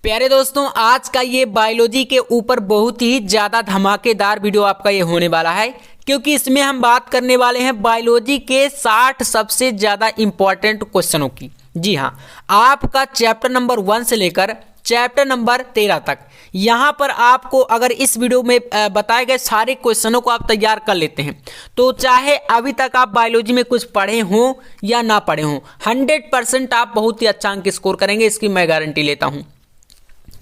प्यारे दोस्तों, आज का ये बायोलॉजी के ऊपर बहुत ही ज़्यादा धमाकेदार वीडियो आपका ये होने वाला है, क्योंकि इसमें हम बात करने वाले हैं बायोलॉजी के 60 सबसे ज़्यादा इम्पॉर्टेंट क्वेश्चनों की। जी हाँ, आपका चैप्टर नंबर 1 से लेकर चैप्टर नंबर 13 तक यहाँ पर आपको अगर इस वीडियो में बताए गए सारे क्वेश्चनों को आप तैयार कर लेते हैं तो चाहे अभी तक आप बायोलॉजी में कुछ पढ़े हों या ना पढ़े हों, 100% आप बहुत ही अच्छा अंक स्कोर करेंगे, इसकी मैं गारंटी लेता हूँ।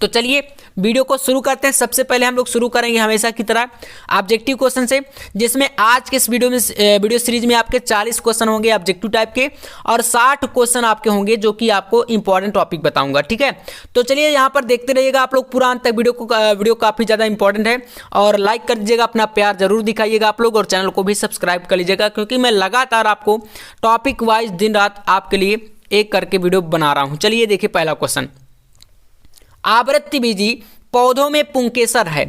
तो चलिए वीडियो को शुरू करते हैं। सबसे पहले हम लोग शुरू करेंगे हमेशा की तरह ऑब्जेक्टिव क्वेश्चन से, जिसमें आज के इस वीडियो सीरीज में आपके 40 क्वेश्चन होंगे ऑब्जेक्टिव टाइप के और 60 क्वेश्चन आपके होंगे जो कि आपको इंपॉर्टेंट टॉपिक बताऊंगा। ठीक है, तो चलिए यहाँ पर देखते रहिएगा आप लोग पूरा अंत तक। वीडियो काफ़ी ज़्यादा इंपॉर्टेंट है और लाइक कर दीजिएगा, अपना प्यार जरूर दिखाइएगा आप लोग, और चैनल को भी सब्सक्राइब कर लीजिएगा, क्योंकि मैं लगातार आपको टॉपिक वाइज दिन रात आपके लिए एक करके वीडियो बना रहा हूँ। चलिए देखिए पहला क्वेश्चन, आवृत्तिबीजी पौधों में पुंकेसर है।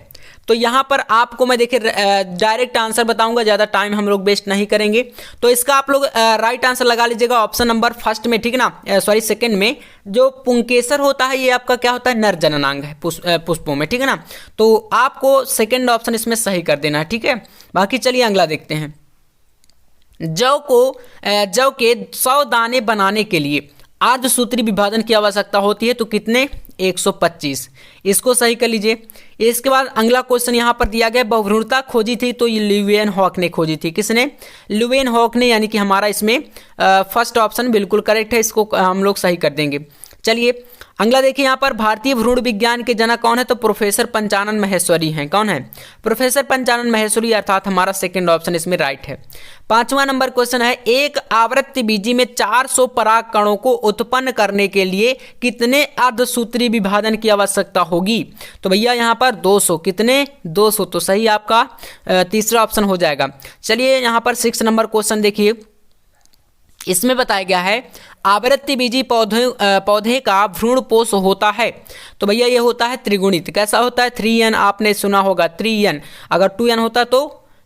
तो यहाँ पर आपको मैं देखिए डायरेक्ट आंसर बताऊंगा, ज़्यादा टाइम हम लोग वेस्ट नहीं करेंगे। तो इसका आप लोग राइट आंसर लगा लीजिएगा ऑप्शन नंबर फर्स्ट में, ठीक है ना, सॉरी सेकंड में। जो पुंकेसर होता है ये आपका क्या होता है, नर जननांग है पुष्पों में, ठीक है ना। तो आपको सेकेंड ऑप्शन इसमें सही कर देना है, ठीक है। बाकी चलिए अगला देखते हैं। जौ के 100 दाने बनाने के लिए अर्धसूत्री विभाजन की आवश्यकता होती है, तो कितने, 125। इसको सही कर लीजिए। इसके बाद अगला क्वेश्चन यहाँ पर दिया गया, बहुभ्रूणता खोजी थी तो ये ल्यूवेनहॉक ने खोजी थी। किसने, ल्यूवेनहॉक ने, यानी कि हमारा इसमें फर्स्ट ऑप्शन बिल्कुल करेक्ट है, इसको हम लोग सही कर देंगे। चलिए अगला देखिए, यहाँ पर भारतीय भ्रूण विज्ञान के जनक कौन है, तो प्रोफेसर पंचानन माहेश्वरी हैं। कौन है, प्रोफेसर पंचानन माहेश्वरी, अर्थात हमारा सेकंड ऑप्शन इसमें राइट है। 5वां नंबर क्वेश्चन है, एक आवृत्तिबीजी में 400 पराग कणों को उत्पन्न करने के लिए कितने अर्धसूत्री विभाजन की आवश्यकता होगी, तो भैया यहाँ पर 200। कितने, 200, तो सही आपका तीसरा ऑप्शन हो जाएगा। चलिए यहाँ पर 6 नंबर क्वेश्चन देखिए, इसमें बताया गया है आवृत्तिबीजी पौधे का भ्रूणपोष होता है, तो भैया ये होता है त्रिगुणित। कैसा होता है, 3n, आपने सुना होगा 3n, अगर 2n होता तो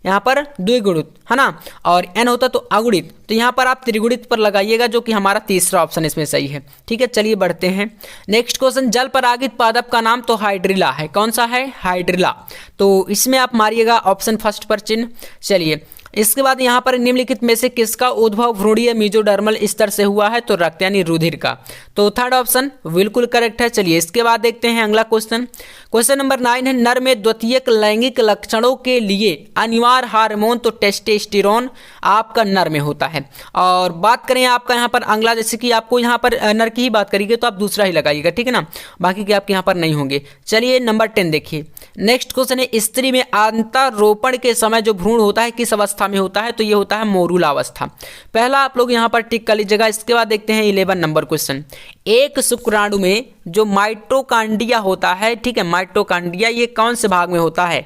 यहाँ पर द्विगुणित है ना, और n होता तो अगुणित, तो यहाँ पर आप त्रिगुणित पर लगाइएगा, जो कि हमारा तीसरा ऑप्शन इसमें सही है। ठीक है, चलिए बढ़ते हैं। नेक्स्ट क्वेश्चन, जल परागित पादप का नाम तो हाइड्रिला है। कौन सा है, हाइड्रिला, तो इसमें आप मारिएगा ऑप्शन फर्स्ट पर चिन्ह। चलिए इसके बाद यहाँ पर निम्नलिखित में से किसका उद्भव भ्रूणीय मेसोडर्मल स्तर से हुआ है, तो रक्त यानी रुधिर का, तो थर्ड ऑप्शन बिल्कुल करेक्ट है। चलिए इसके बाद देखते हैं अगला क्वेश्चन। क्वेश्चन नंबर 9 है, नर में द्वितीयक लैंगिक लक्षणों के लिए अनिवार्य हार्मोन तो टेस्टोस्टेरोन आपका नर में होता है। और बात करें आपका यहाँ पर अगला, जैसे कि आपको यहाँ पर नर की ही बात करिएगा तो आप दूसरा ही लगाइएगा, ठीक है ना, बाकी के आपके यहाँ पर नहीं होंगे। चलिए नंबर 10 देखिए, नेक्स्ट क्वेश्चन है, स्त्री में अंतरोपण के समय जो भ्रूण होता है किस अवस्था में होता है, तो ये होता है मोरूल अवस्था। पहला आप लोग यहाँ पर टिक कर लीजिएगा। इसके बाद देखते हैं 11 नंबर क्वेश्चन, एक शुक्राणु में जो माइटोकांड्रिया होता है, ठीक है, माइटोकांड्रिया ये कौन से भाग में होता है,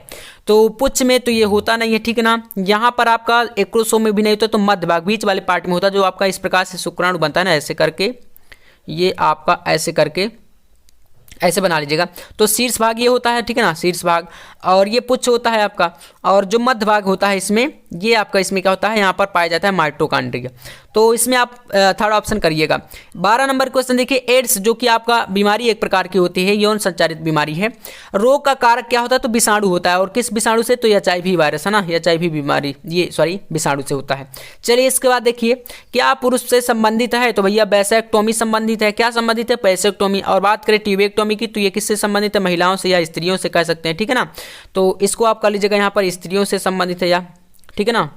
तो पुच्छ में तो ये होता नहीं है, ठीक है ना। यहाँ पर आपका एक्रोसोम में भी नहीं होता, तो मध्य भाग बीच वाले पार्ट में होता है, जो आपका इस प्रकार से शुक्राणु बनता है ना, ऐसे करके, ये आपका ऐसे करके ऐसे बना लीजिएगा। तो शीर्ष भाग ये होता है, ठीक है ना, शीर्ष भाग, और ये पुच्छ होता है आपका, और जो मध्य भाग होता है इसमें, ये आपका इसमें क्या होता है, यहाँ पर पाया जाता है माइटोकांड्रिया। तो इसमें आप थर्ड ऑप्शन करिएगा। 12 नंबर क्वेश्चन देखिए, एड्स जो कि आपका बीमारी एक प्रकार की होती है, यौन संचारित बीमारी है, रोग का कारक क्या होता है, तो विषाणु होता है, और किस विषाणु से, तो HIV वायरस है ना, HIV बीमारी ये सॉरी विषाणु से होता है। चलिए इसके बाद देखिए, क्या पुरुष से संबंधित है, तो भैया वैसेक्टोमी संबंधित है। क्या संबंधित है, वैसेक्टोमी। और बात करें ट्यूबेक्टोमी की, तो ये किससे संबंधित है, महिलाओं से या स्त्रियों से कह सकते हैं, ठीक है ना। तो इसको आप कर लीजिएगा, यहाँ पर स्त्रियों से संबंधित है या, ठीक है ना।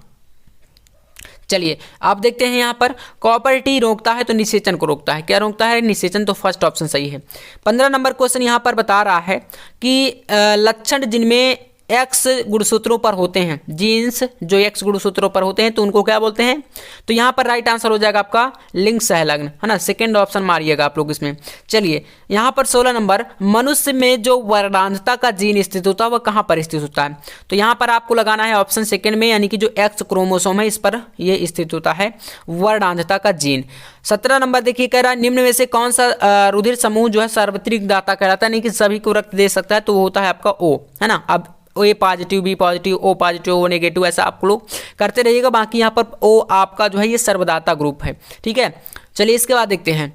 चलिए आप देखते हैं यहाँ पर, कॉपर टी रोकता है तो निषेचन को रोकता है। क्या रोकता है, निषेचन, तो फर्स्ट ऑप्शन सही है। 15 नंबर क्वेश्चन यहाँ पर बता रहा है कि लक्षण जिनमें X गुणसूत्रों पर होते हैं, जीन्स जो X गुणसूत्रों पर होते हैं, तो उनको क्या बोलते हैं, तो यहाँ पर राइट आंसर हो जाएगा आपका लिंग सहलग्न, है ना, सेकंड ऑप्शन मारिएगा आप लोग इसमें। चलिए यहाँ पर 16 नंबर, मनुष्य में जो वर्णांधता का जीन स्थित होता है वह कहाँ पर स्थित होता है, तो यहाँ पर आपको लगाना है ऑप्शन सेकंड में, यानी कि जो X क्रोमोसोम है इस पर यह स्थित होता है वर्णांधता का जीन। 17 नंबर देखिए, कह रहा है निम्न में से कौन सा रुधिर समूह जो है सार्वत्रिक दाता कहलाता है, यानी कि सभी को रक्त दे सकता है, तो वो होता है आपका O, है ना। अब A positive, B positive, O positive, O negative, ऐसा आप लोग करते रहिएगा। बाकी यहाँ पर ओ आपका जो है ये सर्वदाता ग्रुप है, ठीक है। चलिए इसके बाद देखते हैं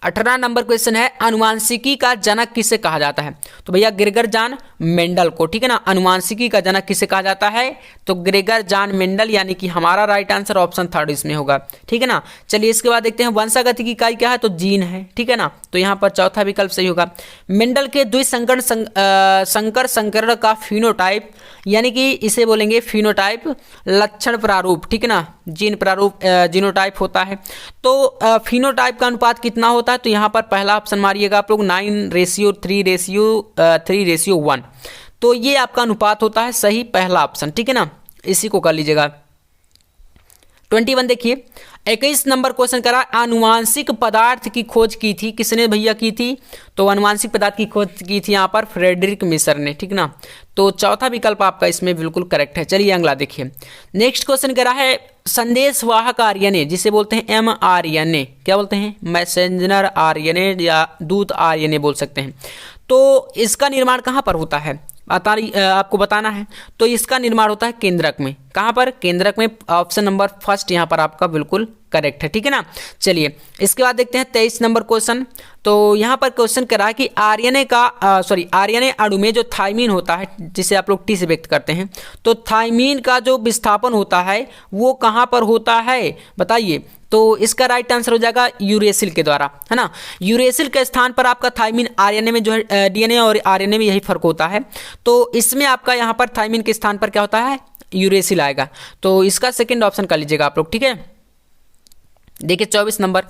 18 नंबर क्वेश्चन है, अनुवांशिकी का जनक किसे कहा जाता है? तो भैया ग्रेगर जॉन मेंडल को, ठीक है ना। अनुवांशिकी का जनक किसे कहा जाता है? तो ग्रेगर जॉन मेंडल, यानी कि हमारा राइट आंसर ऑप्शन 3 इसमें होगा, ठीक है ना। चलिए इसके बाद देखते हैं वंशागति की इकाई क्या है? तो जीन है, ठीक है ना। तो यहाँ पर चौथा विकल्प सही होगा। मेंडल के द्विसंकरण संकर संकरण का फिनोटाइप, यानी कि इसे बोलेंगे फिनोटाइप, लक्षण प्रारूप, ठीक है ना। जीन प्रारूप जीनोटाइप होता है। तो फिनोटाइप का अनुपात कितना होता है? तो यहाँ पर पहला ऑप्शन मारिएगा आप लोग 9:3:1। तो ये आपका अनुपात होता है, सही पहला ऑप्शन, ठीक है ना। इसी को कर लीजिएगा। 21 देखिए, 21 नंबर क्वेश्चन करा, आनुवांशिक पदार्थ की खोज की थी किसने भैया की थी? तो आनुवांशिक पदार्थ की खोज की थी यहाँ पर फ्रेडरिक मिशर ने, ठीक ना। तो चौथा विकल्प आपका इसमें बिल्कुल करेक्ट है। चलिए अगला देखिए, नेक्स्ट क्वेश्चन करा है, संदेशवाहक आरएनए जिसे बोलते हैं mRNA, क्या बोलते हैं? मैसेंजर आरएनए या दूत आरएनए बोल सकते हैं। तो इसका निर्माण कहाँ पर होता है? आपको बताना है। तो इसका निर्माण होता है केंद्रक में। कहाँ पर? केंद्रक में। ऑप्शन नंबर फर्स्ट यहाँ पर आपका बिल्कुल करेक्ट है, ठीक है ना। चलिए इसके बाद देखते हैं 23 नंबर क्वेश्चन। तो यहाँ पर क्वेश्चन करा है कि आरएनए अणु में जो थाइमीन होता है, जिसे आप लोग टी से व्यक्त करते हैं, तो थाइमीन का जो विस्थापन होता है वो कहाँ पर होता है बताइए? तो इसका राइट आंसर हो जाएगा यूरेसिल के द्वारा, है ना। यूरेसिल के स्थान पर आपका थाइमीन, आरएनए में जो है डीएनए और आरएनए में यही फर्क होता है। तो इसमें आपका यहाँ पर थाइमीन के स्थान पर क्या होता है? यूरेसिल आएगा। तो इसका सेकंड ऑप्शन कर लीजिएगा आप लोग, ठीक है। देखिए 24 नंबर,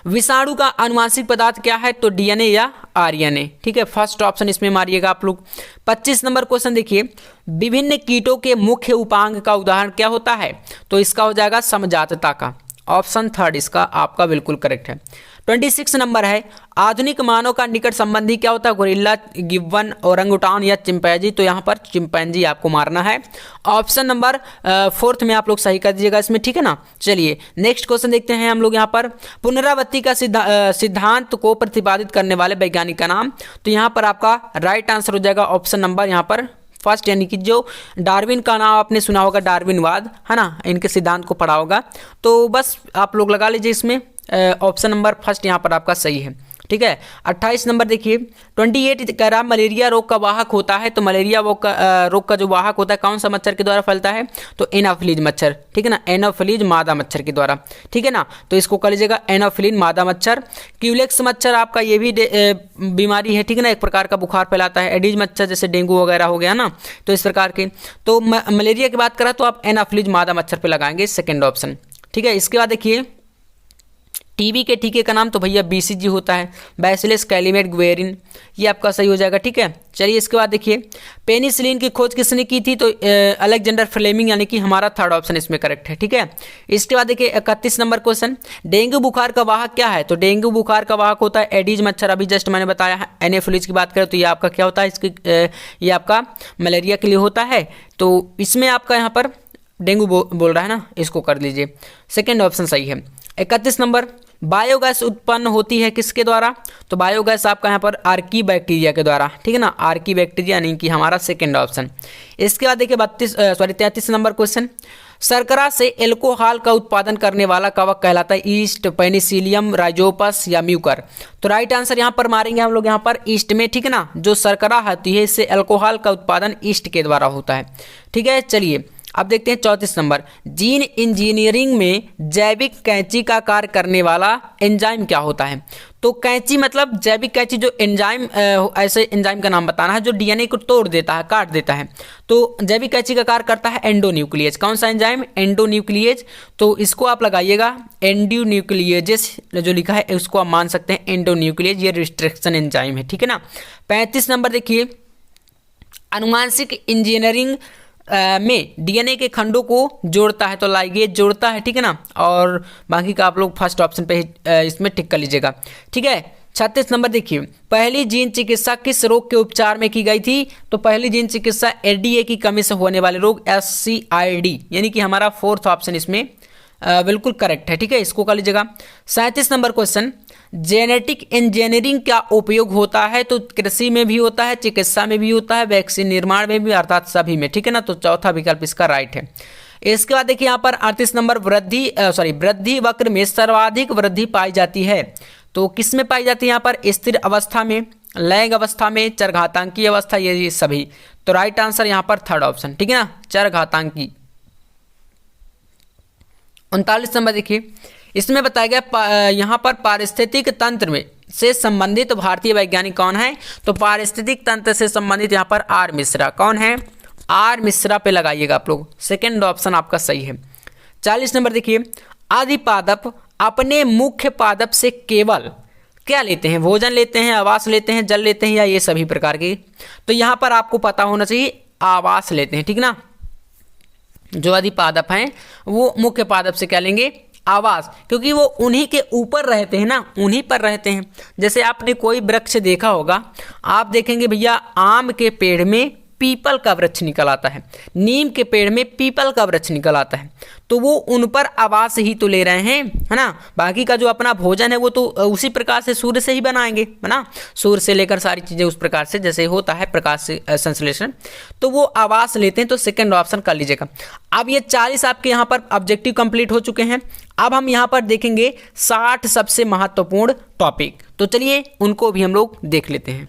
विषाणु का आनुवांशिक पदार्थ क्या है? तो डीएनए या आरएनए, ठीक है। फर्स्ट ऑप्शन इसमें मारिएगा आप लोग। 25 नंबर क्वेश्चन देखिए, विभिन्न कीटों के मुख्य उपांग का उदाहरण क्या होता है? तो इसका हो जाएगा समजातता का। ऑप्शन 3 इसका आपका बिल्कुल करेक्ट है। 26 नंबर है, आधुनिक मानव का निकट संबंधी क्या होता है? गोरिल्ला, गिब्बन, ओरंगुटान या चिंपैंजी? तो यहाँ पर चिंपैंजी आपको मारना है। ऑप्शन नंबर 4 में आप लोग सही कर दीजिएगा इसमें, ठीक है ना। चलिए नेक्स्ट क्वेश्चन देखते हैं हम लोग यहाँ पर, पुनरावृत्ति का सिद्धांत को प्रतिपादित करने वाले वैज्ञानिक का नाम? तो यहाँ पर आपका राइट आंसर हो जाएगा ऑप्शन नंबर यहाँ पर फर्स्ट, यानी कि जो डार्विन का नाम आपने सुना होगा, डार्विनवाद, है ना, इनके सिद्धांत को पढ़ा होगा। तो बस आप लोग लगा लीजिए इसमें, ऑप्शन नंबर फर्स्ट यहाँ पर आपका सही है, ठीक है। 28 नंबर देखिए, 28 कह रहा मलेरिया रोग का वाहक होता है। तो मलेरिया रोग का जो वाहक होता है कौन सा मच्छर के द्वारा फैलता है? तो एनाफिलीज मच्छर, ठीक है ना। एनाफिलीज मादा मच्छर के द्वारा, ठीक है ना। तो इसको कर लीजिएगा एनाफिलीज मादा मच्छर। क्यूलेक्स मच्छर आपका ये भी बीमारी है, ठीक है ना, एक प्रकार का बुखार फैलाता है। एडीज मच्छर जैसे डेंगू वगैरह हो गया ना, तो इस प्रकार के। तो मलेरिया की बात करा तो आप एनाफिलीज मादा मच्छर पर लगाएंगे सेकेंड ऑप्शन, ठीक है। इसके बाद देखिए टीबी के टीके का नाम? तो भैया बीसीजी होता है, बैसिलस कैलिमेट ग्वेरिन, ये आपका सही हो जाएगा, ठीक है। चलिए इसके बाद देखिए, पेनिसिलिन की खोज किसने की थी? तो अलेक्जेंडर फ्लेमिंग, यानी कि हमारा थर्ड ऑप्शन इसमें करेक्ट है, ठीक है। इसके बाद देखिए 31 नंबर क्वेश्चन, डेंगू बुखार का वाहक क्या है? तो डेंगू बुखार का वाहक होता है एडीज मच्छर, अभी जस्ट मैंने बताया है। एनाफिलीज की बात करें तो ये आपका क्या होता है? ये आपका मलेरिया के लिए होता है। तो इसमें आपका यहाँ पर डेंगू बोल रहा है ना, इसको कर लीजिए, सेकेंड ऑप्शन सही है। 31 नंबर, बायोगैस उत्पन्न होती है किसके द्वारा? तो बायोगैस आपका यहाँ पर आर्की बैक्टीरिया के द्वारा, ठीक है ना, आर्की बैक्टीरिया, यानी कि हमारा सेकेंड ऑप्शन। इसके बाद देखिए 33 नंबर क्वेश्चन, शर्करा से एल्कोहल का उत्पादन करने वाला कवक कहलाता है? ईस्ट, पेनिसिलियम, राइजोपस या म्यूकर? तो राइट आंसर यहाँ पर मारेंगे हम लोग यहाँ पर ईस्ट में, ठीक है ना। जो शर्करा होती है इससे एल्कोहल का उत्पादन ईस्ट के द्वारा होता है, ठीक है। चलिए अब देखते हैं 34 नंबर, जीन इंजीनियरिंग में जैविक कैंची का कार्य करने वाला एंजाइम क्या होता है? तो कैंची मतलब जैविक कैंची, जो एंजाइम, ऐसे एंजाइम का नाम बताना है जो डीएनए को तोड़ देता है, काट देता है। तो जैविक कैंची का कार्य करता है एंडोन्यूक्लिएज। कौन सा एंजाइम? एंडोन्यूक्लिएज। तो इसको आप लगाइएगा एंडोन्यूक्लिएजेस, जो लिखा है उसको आप मान सकते हैं एंडोन्यूक्लिएज, ये रिस्ट्रिक्शन एंजाइम है, ठीक है ना। 35 नंबर देखिए, आनुवांशिक इंजीनियरिंग में डीएनए के खंडों को जोड़ता है? तो लाइगेज जोड़ता है, ठीक है ना। और बाकी का आप लोग फर्स्ट ऑप्शन पे इसमें टिक कर लीजिएगा, ठीक है। 36 नंबर देखिए, पहली जीन चिकित्सा किस रोग के उपचार में की गई थी? तो पहली जीन चिकित्सा एडीए की कमी से होने वाले रोग, SCID, यानी कि हमारा फोर्थ ऑप्शन इसमें बिल्कुल करेक्ट है, ठीक है। इसको कर लीजिएगा। 37 नंबर क्वेश्चन, जेनेटिक इंजीनियरिंग का उपयोग होता है? तो कृषि में भी होता है, चिकित्सा में भी होता है, वैक्सीन निर्माण में भी, अर्थात सभी में, ठीक है ना। तो चौथा विकल्प इसका राइट है। इसके बाद देखिए यहाँ पर 38 नंबर, वृद्धि वक्र में सर्वाधिक वृद्धि पाई जाती है? तो किस में पाई जाती है यहाँ पर? स्थिर अवस्था में, लैंग अवस्था में, चरघातांकी अवस्था, ये सभी। तो राइट आंसर यहाँ पर थर्ड ऑप्शन, ठीक है ना, चरघातांकी। 39 नंबर देखिए, इसमें बताया गया यहाँ पर पारिस्थितिक तंत्र में से संबंधित भारतीय वैज्ञानिक कौन है? तो पारिस्थितिक तंत्र से संबंधित यहाँ पर आर मिश्रा। कौन है? आर मिश्रा पे लगाइएगा आप लोग, सेकेंड ऑप्शन आपका सही है। 40 नंबर देखिए, आदिपादप अपने मुख्य पादप से केवल क्या लेते हैं? भोजन लेते हैं, आवास लेते हैं, जल लेते हैं, या ये सभी प्रकार के? तो यहाँ पर आपको पता होना चाहिए आवास लेते हैं, ठीक ना। जो अधिपादप हैं वो मुख्य पादप से क्या लेंगे? आवास, क्योंकि वो उन्हीं के ऊपर रहते हैं ना, उन्हीं पर रहते हैं। जैसे आपने कोई वृक्ष देखा होगा, आप देखेंगे भैया आम के पेड़ में पीपल का वृक्ष निकल आता है, नीम के पेड़ में पीपल का वृक्ष निकल आता है, तो वो उन पर आवास ही तो ले रहे हैं, है ना। बाकी का जो अपना भोजन है वो तो उसी प्रकार से सूर्य से ही बनाएंगे, है ना। सूर्य से लेकर सारी चीज़ें उस प्रकार से जैसे होता है प्रकाश से संश्लेषण, तो वो आवास लेते हैं। तो सेकंड ऑप्शन कर लीजिएगा। अब ये 40 आपके यहाँ पर ऑब्जेक्टिव कंप्लीट हो चुके हैं। अब हम यहाँ पर देखेंगे 60 सबसे महत्वपूर्ण टॉपिक, तो चलिए उनको भी हम लोग देख लेते हैं।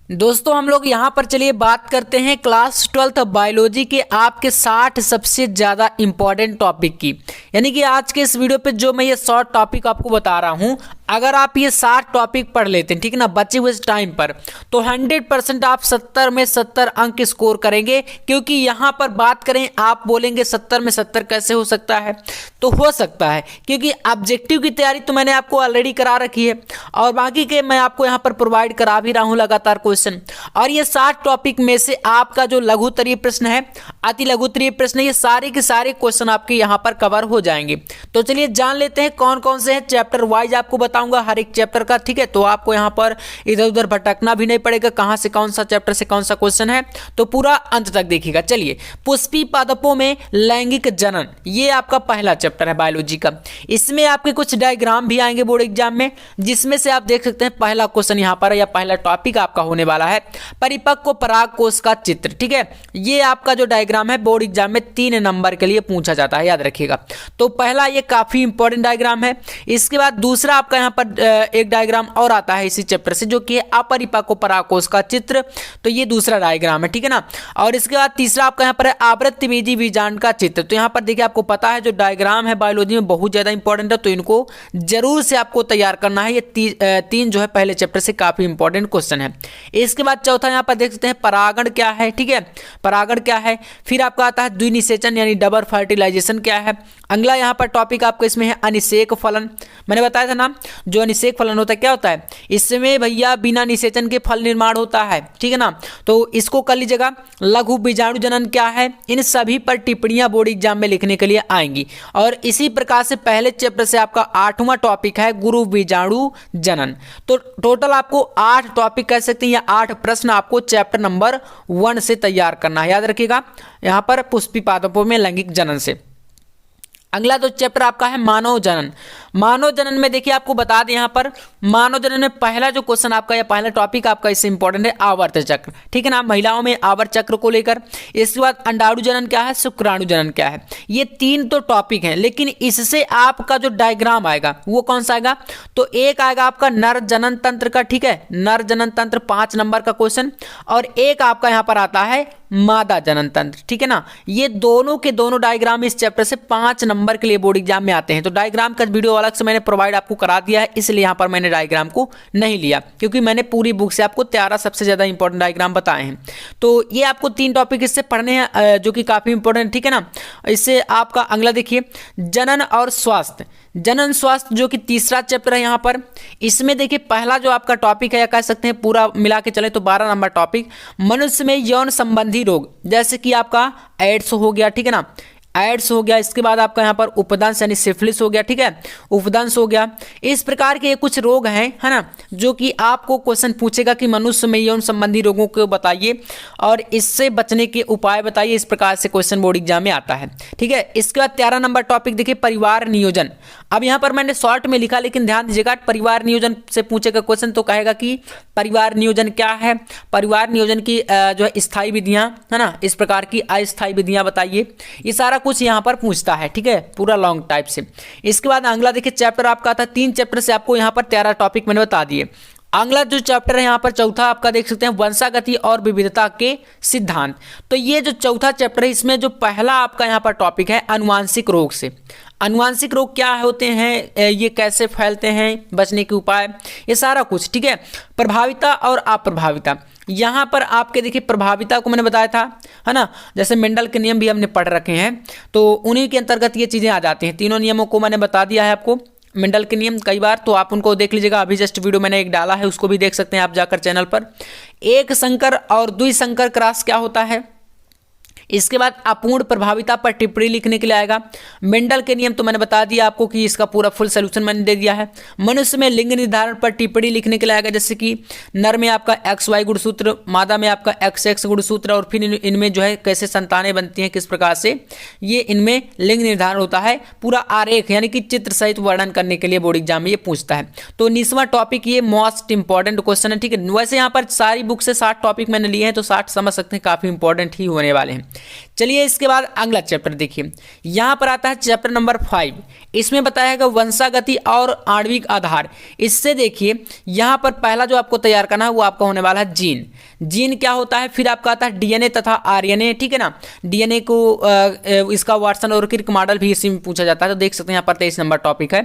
दोस्तों हम लोग यहाँ पर चलिए बात करते हैं क्लास 12 बायोलॉजी के आपके 60 सबसे ज़्यादा इंपॉर्टेंट टॉपिक की। यानी कि आज के इस वीडियो पे जो मैं ये शॉर्ट टॉपिक आपको बता रहा हूँ, अगर आप ये 60 टॉपिक पढ़ लेते हैं, ठीक है ना, बचे हुए टाइम पर, तो 100% आप 70 में 70 अंक स्कोर करेंगे। क्योंकि यहाँ पर बात करें, आप बोलेंगे 70 में 70 कैसे हो सकता है? तो हो सकता है क्योंकि ऑब्जेक्टिव की तैयारी तो मैंने आपको ऑलरेडी करा रखी है और बाकी के मैं आपको यहाँ पर प्रोवाइड करा भी रहा हूँ लगातार क्वेश्चन। और ये 60 टॉपिक में से आपका जो लघु उत्तरीय प्रश्न है, अति लघु उत्तरीय प्रश्न, ये सारे के सारे क्वेश्चन आपके यहाँ पर कवर हो जाएंगे। तो चलिए जान लेते हैं कौन कौन से हैं। चैप्टर वाइज आपको बताऊंगा हर एक चैप्टर का, ठीक है। तो आपको यहाँ पर इधर उधर भटकना भी नहीं पड़ेगा, कहाँ से कौन सा चैप्टर से कौन सा क्वेश्चन है, तो पूरा अंत तक देखिएगा। चलिए, पुष्पी पादपों में लैंगिक जनन, ये आपका पहला चैप्टर है बायोलॉजी का। इसमें आपके कुछ डायग्राम भी आएंगे बोर्ड एग्जाम में, जिसमें से आप देख सकते हैं पहला क्वेश्चन यहाँ पर या पहला टॉपिक आपका होने वाला है परिपक्व पराग कोष का चित्र, ठीक है। ये आपका जो डायग्राम है बोर्ड एग्जाम में 3 नंबर के लिए पूछा जाता है, याद रखिएगा। तो पहला ये काफी इंपॉर्टेंट डायग्राम है। इसके बाद दूसरा आपका यहाँ पर एक डायग्राम और आता है इसी चैप्टर से, जो कि है अपरिपक्व पराग कोष का चित्र, तो ये दूसरा डायग्राम है, ठीक है ना। और इसके बाद तीसरा आपका यहाँ पर है आवृत्तिबीजी बीजांड का चित्र। तो यहाँ पर देखिए आपको पता है जो डायग्राम है बायोलॉजी में बहुत ज्यादा इंपॉर्टेंट है, तो इनको जरूर से आपको तैयार करना है। ये 3 जो है पहले चैप्टर से काफी इंपॉर्टेंट क्वेश्चन है। इसके बाद चौथा यहाँ पर देख सकते हैं परागण क्या है, ठीक है, परागण क्या है। फिर आपका आता है द्विनिषेचन यानी डबल फर्टिलाइजेशन क्या है। अगला यहाँ पर टॉपिक आपको इसमें है अनिषेक फलन। मैंने बताया था ना, जो अनिषेक फलन होता है क्या होता है, इसमें भैया बिना निषेचन के फल निर्माण होता है, ठीक है ना। तो इसको कर लीजिएगा। लघु बीजाणु जनन क्या है, इन सभी पर टिप्पणियां बोर्ड एग्जाम में लिखने के लिए आएंगी। और इसी प्रकार से पहले चैप्टर से आपका 8वां टॉपिक है गुरु बीजाणु जनन। तो टोटल आपको 8 टॉपिक कह सकते हैं या 8 प्रश्न आपको चैप्टर नंबर 1 से तैयार करना है, याद रखिएगा, यहाँ पर पुष्पी पादपों में लैंगिक जनन से। अगला तो चैप्टर आपका है मानव जनन। मानव जनन में देखिए आपको बता दें, यहाँ पर मानव जनन में पहला जो क्वेश्चन आपका या पहला टॉपिक आपका इससे इंपॉर्टेंट है आवर्त चक्र, ठीक है ना, महिलाओं में आवर्त चक्र को लेकर। इसके बाद अंडाणु जनन क्या है, शुक्राणु जनन क्या है, ये 3 तो टॉपिक हैं। लेकिन इससे आपका जो डायग्राम आएगा वो कौन सा आएगा, तो एक आएगा आपका नर जनन तंत्र का, ठीक है, नर जनन तंत्र 5 नंबर का क्वेश्चन, और एक आपका यहाँ पर आता है मादा जनन तंत्र, ठीक है ना। ये दोनों के दोनों डायग्राम इस चैप्टर से 5 नंबर के लिए बोर्ड एग्जाम में आते हैं। तो डायग्राम का वीडियो अलग से मैंने प्रोवाइड आपको करा दिया है, इसलिए यहाँ पर मैंने डायग्राम को नहीं लिया, क्योंकि मैंने पूरी बुक से आपको 13 सबसे ज्यादा इंपॉर्टेंट डायग्राम बताए हैं। तो ये आपको 3 टॉपिक इससे पढ़ने हैं जो कि काफी इंपॉर्टेंट, ठीक है ना। इससे आपका अगला देखिए जनन और स्वास्थ्य, जनन स्वास्थ्य जो कि तीसरा चैप्टर है यहाँ पर। इसमें देखिए पहला जो आपका टॉपिक है या कह सकते हैं पूरा मिला के चले तो 12 नंबर टॉपिक मनुष्य में यौन संबंधी रोग, जैसे कि आपका एड्स हो गया, ठीक है ना, एड्स हो गया। इसके बाद आपका यहाँ पर उपदंश यानी सिफिलिस हो गया, ठीक है, उपदंश हो गया। इस प्रकार के कुछ रोग हैं, है ना, जो कि आपको क्वेश्चन पूछेगा कि मनुष्य में यौन संबंधी रोगों को बताइए और इससे बचने के उपाय बताइए। इस प्रकार से क्वेश्चन बोर्ड एग्जाम में आता है, ठीक है। इसके बाद 13 नंबर टॉपिक देखिए परिवार नियोजन। अब यहाँ पर मैंने शॉर्ट में लिखा, लेकिन ध्यान दीजिएगा, परिवार नियोजन से पूछेगा क्वेश्चन तो कहेगा कि परिवार नियोजन क्या है, परिवार नियोजन की जो है स्थायी विधियां, है ना, इस प्रकार की अस्थायी विधियां बताइए। ये सारा कुछ यहाँ पर पूछता है, ठीक है, पूरा लॉन्ग टाइप से। इसके बाद अगला देखिए चैप्टर आपका आता है 3 चैप्टर से आपको यहाँ पर 13 टॉपिक मैंने बता दिए। अगला जो चैप्टर है यहाँ पर चौथा आपका देख सकते हैं वंशागति और विविधता के सिद्धांत। तो ये जो चौथा चैप्टर है इसमें जो पहला आपका यहाँ पर टॉपिक है अनुवांशिक रोग से। अनुवांशिक रोग क्या होते हैं, ये कैसे फैलते हैं, बचने के उपाय, ये सारा कुछ, ठीक है। प्रभाविता और अप्रभाविता, यहाँ पर आपके देखिए प्रभाविता को मैंने बताया था, है ना, जैसे मेंडल के नियम भी हमने पढ़ रखे हैं, तो उन्हीं के अंतर्गत ये चीज़ें आ जाती हैं। तीनों नियमों को मैंने बता दिया है आपको, मेंडल के नियम कई बार, तो आप उनको देख लीजिएगा। अभी जस्ट वीडियो मैंने एक डाला है, उसको भी देख सकते हैं आप जाकर चैनल पर। एक संकर और द्विसंकर क्रॉस क्या होता है। इसके बाद अपूर्ण प्रभाविता पर टिप्पणी लिखने के लिए आएगा। मेंडल के नियम तो मैंने बता दिया आपको कि इसका पूरा फुल सोल्यूशन मैंने दे दिया है। मनुष्य में लिंग निर्धारण पर टिप्पणी लिखने के लिए आएगा, जैसे कि नर में आपका XY गुणसूत्र, मादा में आपका XX गुणसूत्र, और फिर इनमें जो है कैसे संतानें बनती हैं, किस प्रकार से ये इनमें लिंग निर्धारण होता है, पूरा आरेख यानी कि चित्र सहित वर्णन करने के लिए बोर्ड एग्जाम में ये पूछता है। तो 19वां टॉपिक ये मोस्ट इंपॉर्टेंट क्वेश्चन है, ठीक है। वैसे यहाँ पर सारी बुक से 60 टॉपिक मैंने लिए हैं, तो 60 समझ सकते हैं काफ़ी इंपॉर्टेंट ही होने वाले हैं। चलिए इसके बाद अगला चैप्टर देखिए, यहां पर आता है चैप्टर नंबर 5। इसमें बताया गया वंशागति और आणविक आधार। इससे देखिए यहां पर पहला जो आपको तैयार करना है वो आपका होने वाला है जीन। जीन क्या होता है, फिर आपका आता है डीएनए तथा आरएनए, ठीक है ना। डीएनए को इसका वाटसन और क्रिक मॉडल भी इसी में पूछा जाता है, तो देख सकते हैं यहाँ पर 23 नंबर टॉपिक है।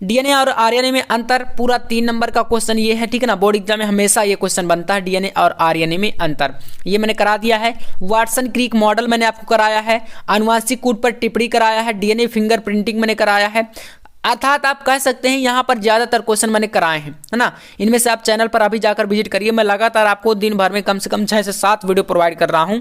डीएनए और आरएनए में अंतर, पूरा 3 नंबर का क्वेश्चन ये है, ठीक है ना। बोर्ड एग्जाम में हमेशा ये क्वेश्चन बनता है, डीएनए और आरएनए में अंतर, ये मैंने करा दिया है। वाटसन क्रिक मॉडल मैंने आपको कराया है, आनुवांशिक कोड पर टिप्पणी कराया है, डीएनए फिंगरप्रिंटिंग मैंने कराया है। अर्थात आप कह सकते हैं यहाँ पर ज़्यादातर क्वेश्चन मैंने कराए हैं, है ना। इनमें से आप चैनल पर अभी जाकर विजिट करिए, मैं लगातार आपको दिन भर में कम से कम 6 से 7 वीडियो प्रोवाइड कर रहा हूँ।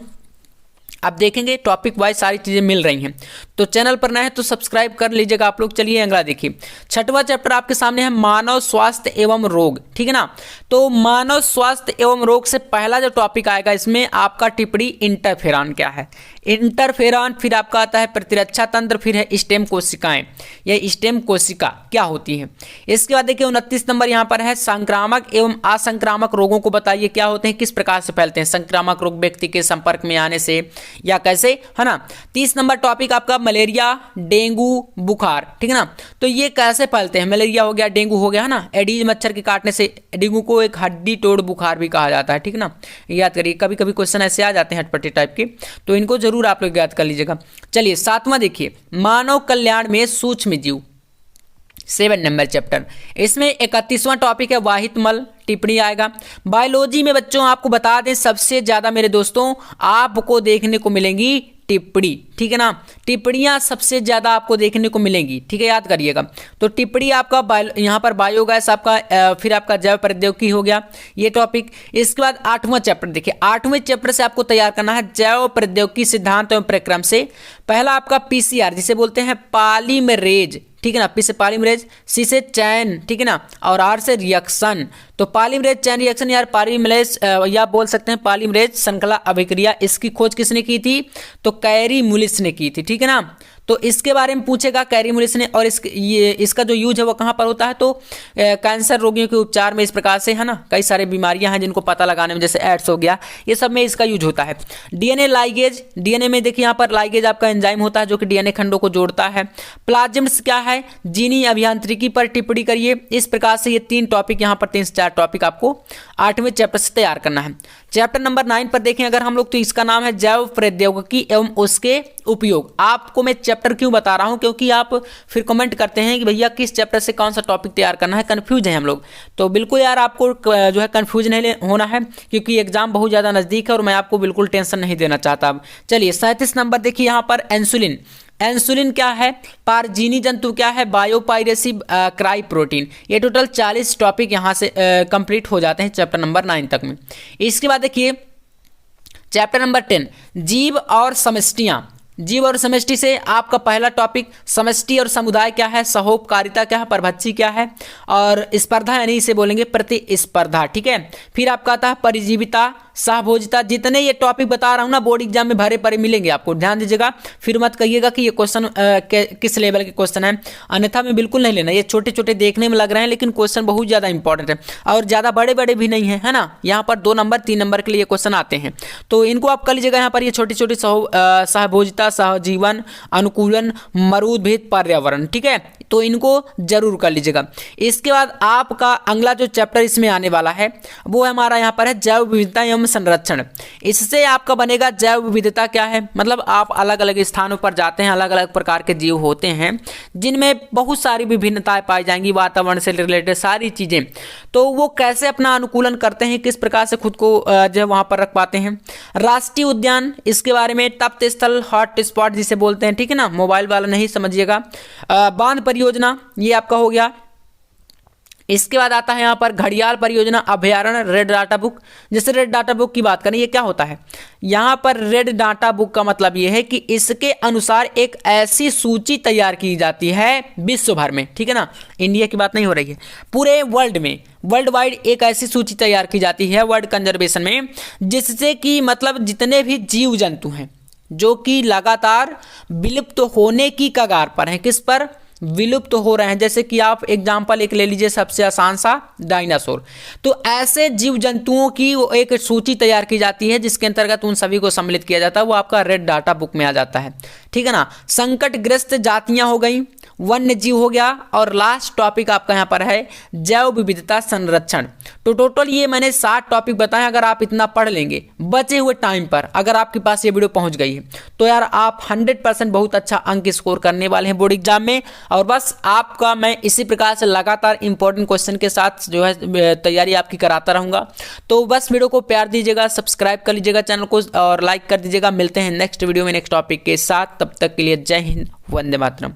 आप देखेंगे टॉपिक वाइज सारी चीज़ें मिल रही हैं। तो चैनल पर नए हैं तो सब्सक्राइब कर लीजिएगा आप लोग। चलिए अगला देखिए, 6वां चैप्टर आपके सामने है मानव स्वास्थ्य एवं रोग, ठीक है ना। तो मानव स्वास्थ्य एवं रोग से पहला जो टॉपिक आएगा इसमें आपका टिप्पणी इंटरफेरॉन क्या है। इंटरफेरॉन, फिर आपका आता है प्रतिरक्षा तंत्र, फिर है स्टेम कोशिकाएं, यह स्टेम कोशिका क्या होती है। इसके बाद देखिए 29 नंबर यहाँ पर है संक्रामक एवं असंक्रामक रोगों को बताइए क्या होते हैं, किस प्रकार से फैलते हैं। संक्रामक रोग व्यक्ति के संपर्क में आने से या कैसे, है ना। 30 नंबर टॉपिक आपका मलेरिया, डेंगू, बुखार, ठीक है ना। तो ये कैसे फैलते हैं, मलेरिया हो गया, डेंगू हो गया, है ना। एडीज मच्छर के काटने से, डेंगू को एक हड्डी तोड़ बुखार भी कहा जाता है, ठीक है ना। याद करिए, कभी कभी क्वेश्चन ऐसे आ जाते हैं हटपटी टाइप के, तो इनको जरूर आप लोग याद कर लीजिएगा। चलिए 7वां देखिए, मानव कल्याण में सूक्ष्म जीव, 7 नंबर चैप्टर। इसमें 31वां टॉपिक है वाहित मल, टिप्पणी आएगा। बायोलॉजी में बच्चों आपको बता दें सबसे ज्यादा मेरे दोस्तों आपको देखने को मिलेंगी टिप्पणी, ठीक है ना। टिप्पणियां सबसे ज्यादा आपको देखने को मिलेंगी, ठीक है, याद करिएगा। तो टिप्पणी आपका यहाँ पर बायोगैस आपका, फिर आपका जैव प्रौद्योगिकी हो गया ये टॉपिक। इसके बाद 8वां चैप्टर देखिए, 8वें चैप्टर से आपको तैयार करना है जैव प्रौद्योगिकी सिद्धांत एवं प्रक्रम से। पहला आपका पीसीआर जिसे बोलते हैं पॉलीमरेज, ठीक है ना। पी से पॉलीमरेज, सी से चैन, ठीक है ना, और आर से रिएक्शन। तो पॉलीमरेज चैन रिएक्शन यार पॉलीमरेज या बोल सकते हैं पॉलीमरेज श्रृंखला अभिक्रिया, इसकी खोज किसने की थी, तो कैरी मुलिस ने की थी, ठीक है ना। तो इसके बारे में पूछेगा कैरी मुलिस ने, और इसका जो यूज है वो कहाँ पर होता है, तो कैंसर रोगियों के उपचार में, इस प्रकार से, है ना। कई सारे बीमारियां हैं जिनको पता लगाने में, जैसे एड्स हो गया, ये सब में इसका यूज होता है। डीएनए लाइगेज, डीएनए में देखिए यहाँ पर लाइगेज आपका एंजाइम होता है जो कि डीएनए खंडों को जोड़ता है। प्लाज्मिड्स क्या है, जीनी अभियांत्रिकी पर टिप्पणी करिए। इस प्रकार से ये 3 टॉपिक यहाँ पर 3 से 4 टॉपिक आपको 8वें चैप्टर से तैयार करना है। चैप्टर नंबर 9 पर देखें अगर हम लोग, तो इसका नाम है जैव प्रौद्योगिकी एवं उसके उपयोग। आपको मैं चैप्टर क्यों बता रहा हूं, क्योंकि आप फिर कमेंट करते हैं कि भैया किस चैप्टर से कौन सा टॉपिक तैयार करना है, कंफ्यूज है हम लोग। तो बिल्कुल यार आपको जो है कंफ्यूज नहीं होना है, क्योंकि एग्जाम बहुत ज़्यादा नज़दीक है और मैं आपको बिल्कुल टेंशन नहीं देना चाहता। चलिए 37 नंबर देखिए यहाँ पर इंसुलिन। इंसुलिन क्या है, पारजीनी जंतु क्या है, बायोपायरेसी, क्राई प्रोटीन। ये टोटल 40 टॉपिक यहाँ से कंप्लीट हो जाते हैं चैप्टर नंबर 9 तक में। इसके बाद देखिए चैप्टर नंबर 10 जीव और समष्टियाँ। जीव और समष्टि से आपका पहला टॉपिक समष्टि और समुदाय क्या है, सहोपकारिता क्या है, परभक्षी क्या है, और स्पर्धा यानी इसे बोलेंगे प्रतिस्पर्धा, ठीक है। फिर आपका आता है परिजीविता, सहभोजिता, जितने ये टॉपिक बता रहा हूँ ना बोर्ड एग्जाम में भरे पड़े मिलेंगे आपको, ध्यान दीजिएगा। फिर मत कहिएगा कि ये क्वेश्चन किस लेवल के क्वेश्चन है, अन्यथा में बिल्कुल नहीं लेना। ये छोटे छोटे देखने में लग रहे हैं लेकिन क्वेश्चन बहुत ज़्यादा इंपॉर्टेंट है और ज़्यादा बड़े बड़े भी नहीं है ना। यहाँ पर 2 नंबर 3 नंबर के लिए क्वेश्चन आते हैं, तो इनको आप कर लीजिएगा। यहाँ पर ये छोटी छोटी सहभोजिता, सहजीवन, अनुकूलन, मरुभेद, पर्यावरण, ठीक है, तो इनको जरूर कर लीजिएगा। इसके बाद आपका अगला जो चैप्टर इसमें आने वाला है वो हमारा यहाँ पर है जैव विविधता एवं संरक्षण। इससे आपका बनेगा जैव विविधता क्या है, मतलब आप अलग अलग स्थानों पर जाते हैं, अलग अलग प्रकार के जीव होते हैं जिनमें बहुत सारी विभिन्नताएं पाई जाएंगी, वातावरण से रिलेटेड सारी चीज़ें, तो वो कैसे अपना अनुकूलन करते हैं, किस प्रकार से खुद को जो वहाँ पर रख पाते हैं। राष्ट्रीय उद्यान, इसके बारे में तप्त स्थल, हॉट स्पॉट जिसे बोलते हैं, ठीक है ना, मोबाइल वाला नहीं समझिएगा। बांध परियोजना ये आपका हो गया। इसके बाद आता है यहाँ पर घड़ियाल परियोजना, अभयारण्य, रेड डाटा बुक। जैसे रेड डाटा बुक की बात करें, ये क्या होता है, यहाँ पर रेड डाटा बुक का मतलब ये है कि इसके अनुसार एक ऐसी सूची तैयार की जाती है विश्व भर में, ठीक है ना, इंडिया की बात नहीं हो रही है, पूरे वर्ल्ड में, वर्ल्ड वाइड एक ऐसी सूची तैयार की जाती है वर्ल्ड कंजर्वेशन में, जिससे कि मतलब जितने भी जीव जंतु हैं जो कि लगातार विलुप्त होने की कगार पर हैं, किस पर, विलुप्त हो रहे हैं। जैसे कि आप एग्जाम्पल एक ले लीजिए, सबसे आसान सा डायनासोर, तो ऐसे जीव जंतुओं की वो एक सूची तैयार की जाती है जिसके अंतर्गत उन सभी को सम्मिलित किया जाता है, वो आपका रेड डाटा बुक में आ जाता है, ठीक है ना। संकटग्रस्त जातियां हो गई, वन्य जीव हो गया, और लास्ट टॉपिक आपका यहाँ पर है जैव विविधता संरक्षण। तो टोटल ये मैंने 7 टॉपिक बताए। अगर आप इतना पढ़ लेंगे बचे हुए टाइम पर, अगर आपके पास ये वीडियो पहुंच गई है तो यार आप 100% बहुत अच्छा अंक स्कोर करने वाले हैं बोर्ड एग्जाम में। और बस आपका मैं इसी प्रकार से लगातार इंपॉर्टेंट क्वेश्चन के साथ जो है तैयारी आपकी कराता रहूँगा। तो बस वीडियो को प्यार दीजिएगा, सब्सक्राइब कर लीजिएगा चैनल को और लाइक कर दीजिएगा। मिलते हैं नेक्स्ट वीडियो में नेक्स्ट टॉपिक के साथ, तब तक के लिए जय हिंद, वंदे मातरम।